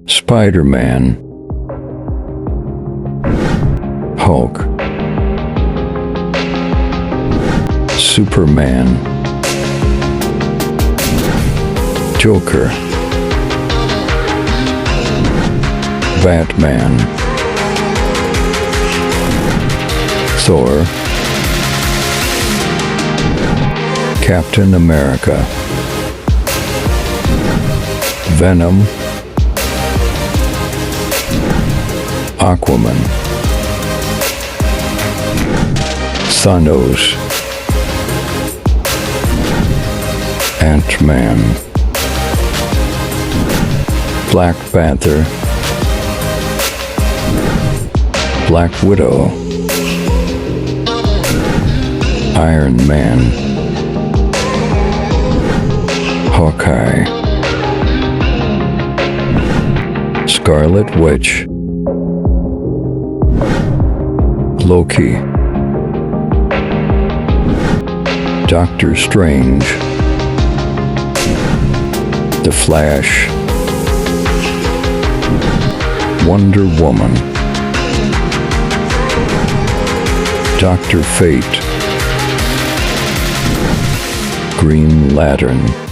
Spider-Man, Hulk, Superman, Joker, Batman, Thor, Captain America, Venom, Aquaman, Thanos, Ant-Man, Black Panther, Black Widow, Iron Man, Hawkeye, Scarlet Witch, Loki, Doctor Strange, The Flash, Wonder Woman, Dr. Fate, Green Lantern.